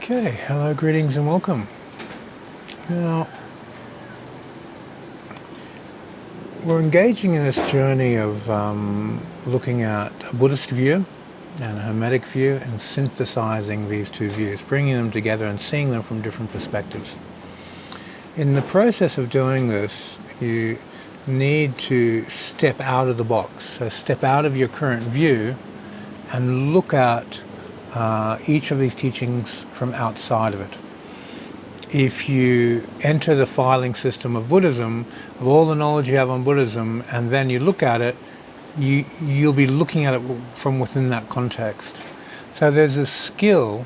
Okay, hello, greetings and welcome. Now, we're engaging in this journey of looking at a Buddhist view and a Hermetic view and synthesizing these two views, bringing them together and seeing them from different perspectives. In the process of doing this, you need to step out of the box, so step out of your current view and look at each of these teachings from outside of it. If you enter the filing system of Buddhism, of all the knowledge you have on Buddhism, and then you look at it, you'll be looking at it from within that context. So there's a skill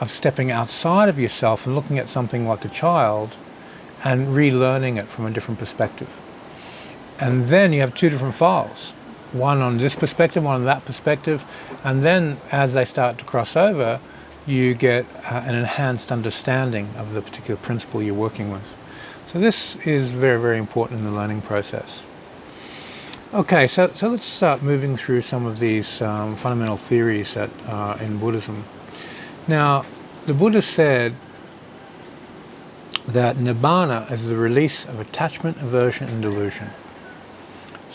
of stepping outside of yourself and looking at something like a child and relearning it from a different perspective. And then you have two different files, one on this perspective, one on that perspective, and then as they start to cross over, you get an enhanced understanding of the particular principle you're working with. So this is very, very important in the learning process. Okay, so let's start moving through some of these fundamental theories that are in Buddhism. Now, the Buddha said that Nibbana is the release of attachment, aversion, and delusion.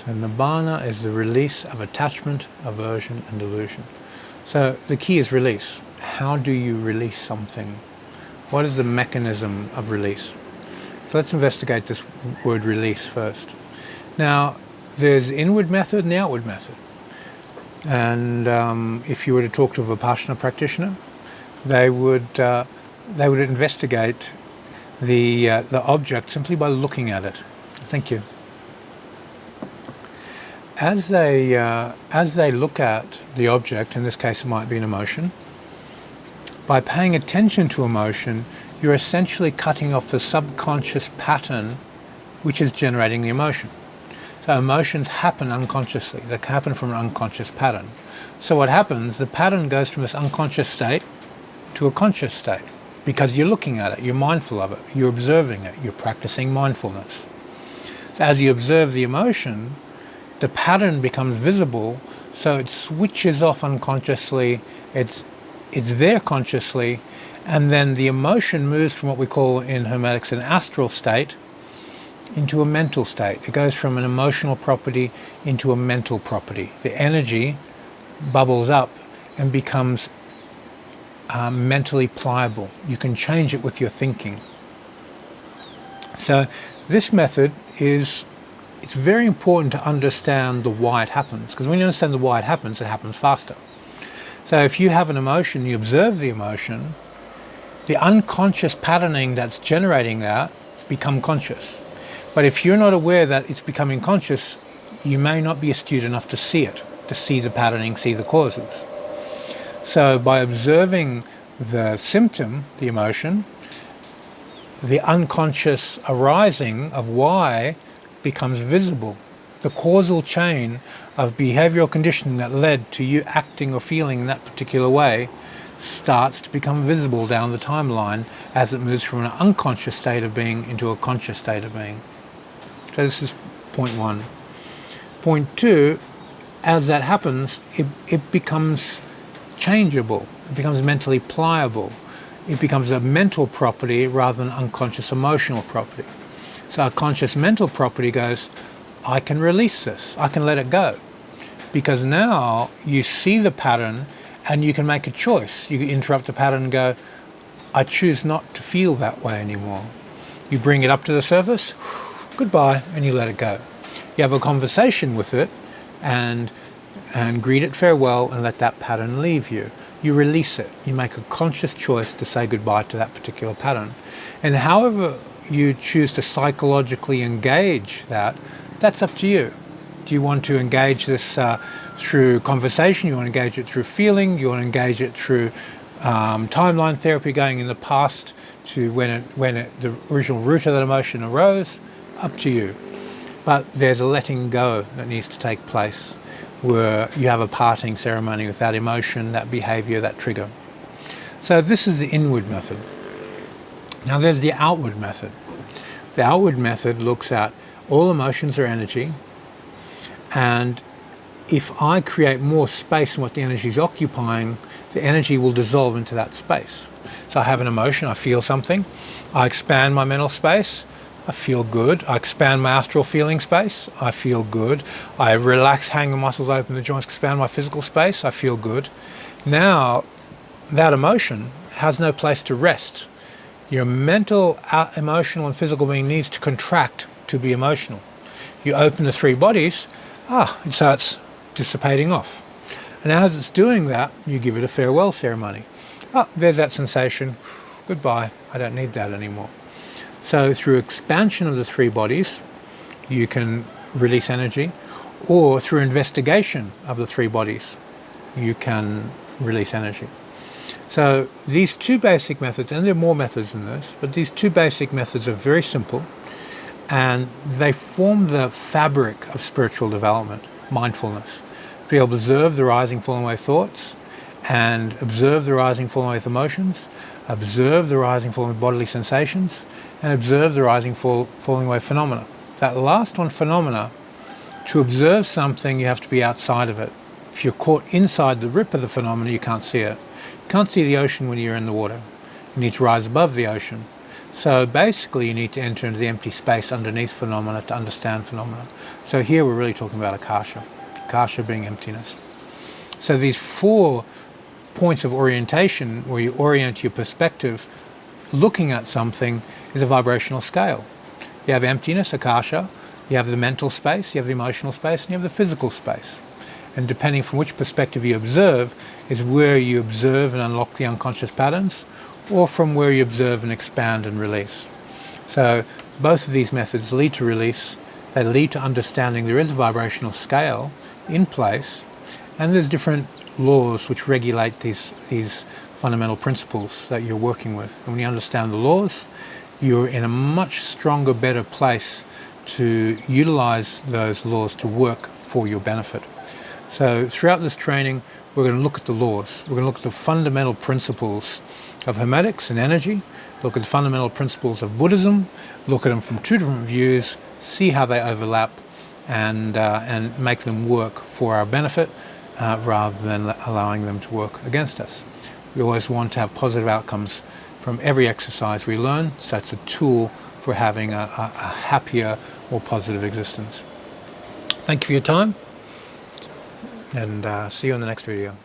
So Nibbana is the release of attachment, aversion, and delusion. So the key is release. How do you release something? What is the mechanism of release? So let's investigate this word release first. Now, there's the inward method and the outward method. And if you were to talk to a Vipassana practitioner, they would investigate the object simply by looking at it. Thank you. As they look at the object, in this case it might be an emotion, by paying attention to emotion, you're essentially cutting off the subconscious pattern which is generating the emotion. So emotions happen unconsciously. They happen from an unconscious pattern. So what happens, the pattern goes from this unconscious state to a conscious state because you're looking at it, you're mindful of it, you're observing it, you're practicing mindfulness. So as you observe the emotion, the pattern becomes visible, so it switches off unconsciously, it's there consciously, and then the emotion moves from what we call in Hermetics an astral state into a mental state. It goes from an emotional property into a mental property. The energy bubbles up and becomes mentally pliable. You can change it with your thinking. So this method it's very important to understand the why it happens, because when you understand the why it happens faster. So if you have an emotion, you observe the emotion, the unconscious patterning that's generating that become conscious. But if you're not aware that it's becoming conscious, you may not be astute enough to see it, to see the patterning, see the causes. So by observing the symptom, the emotion, the unconscious arising of why becomes visible. The causal chain of behavioral conditioning that led to you acting or feeling in that particular way starts to become visible down the timeline as it moves from an unconscious state of being into a conscious state of being. So this is point one. Point two, as that happens, it becomes changeable. It becomes mentally pliable. It becomes a mental property rather than unconscious emotional property. So a conscious mental property goes, I can release this, I can let it go. Because now you see the pattern and you can make a choice. You can interrupt the pattern and go, I choose not to feel that way anymore. You bring it up to the surface, goodbye, and you let it go. You have a conversation with it and greet it farewell and let that pattern leave you. You release it. You make a conscious choice to say goodbye to that particular pattern. And however you choose to psychologically engage that's up to you. Do you want to engage this through conversation? You want to engage it through feeling? You want to engage it through timeline therapy, going in the past to when the original root of that emotion arose? Up to you. But there's a letting go that needs to take place where you have a parting ceremony with that emotion, that behavior, that trigger. So this is the inward method. Now there's the outward method. The outward method looks at all emotions are energy, and if I create more space in what the energy is occupying, the energy will dissolve into that space. So I have an emotion, I feel something, I expand my mental space, I feel good. I expand my astral feeling space, I feel good. I relax, hang the muscles, open the joints, expand my physical space, I feel good. Now, that emotion has no place to rest. Your mental, emotional and physical being needs to contract to be emotional. You open the three bodies, it starts dissipating off. And as it's doing that, you give it a farewell ceremony. There's that sensation, goodbye, I don't need that anymore. So through expansion of the three bodies, you can release energy, or through investigation of the three bodies, you can release energy. So these two basic methods, and there are more methods than this, but these two basic methods are very simple, and they form the fabric of spiritual development, mindfulness. To be able to observe the rising, falling away thoughts, and observe the rising, falling away emotions, observe the rising, falling bodily sensations, and observe the rising, falling away phenomena. That last one, phenomena, to observe something, you have to be outside of it. If you're caught inside the rip of the phenomena, you can't see it. You can't see the ocean when you're in the water. You need to rise above the ocean. So basically, you need to enter into the empty space underneath phenomena to understand phenomena. So here we're really talking about akasha. Akasha being emptiness. So these 4 points of orientation, where you orient your perspective looking at something, is a vibrational scale. You have emptiness, akasha, you have the mental space, you have the emotional space, and you have the physical space. And depending from which perspective you observe is where you observe and unlock the unconscious patterns, or from where you observe and expand and release. So both of these methods lead to release. They lead to understanding there is a vibrational scale in place, and there's different laws which regulate these fundamental principles that you're working with. And when you understand the laws, you're in a much stronger, better place to utilize those laws to work for your benefit. So throughout this training, we're going to look at the laws. We're going to look at the fundamental principles of Hermetics and energy, look at the fundamental principles of Buddhism, look at them from 2 different views, see how they overlap, and make them work for our benefit rather than allowing them to work against us. We always want to have positive outcomes from every exercise we learn, so it's a tool for having a happier, more positive existence. Thank you for your time, and see you in the next video.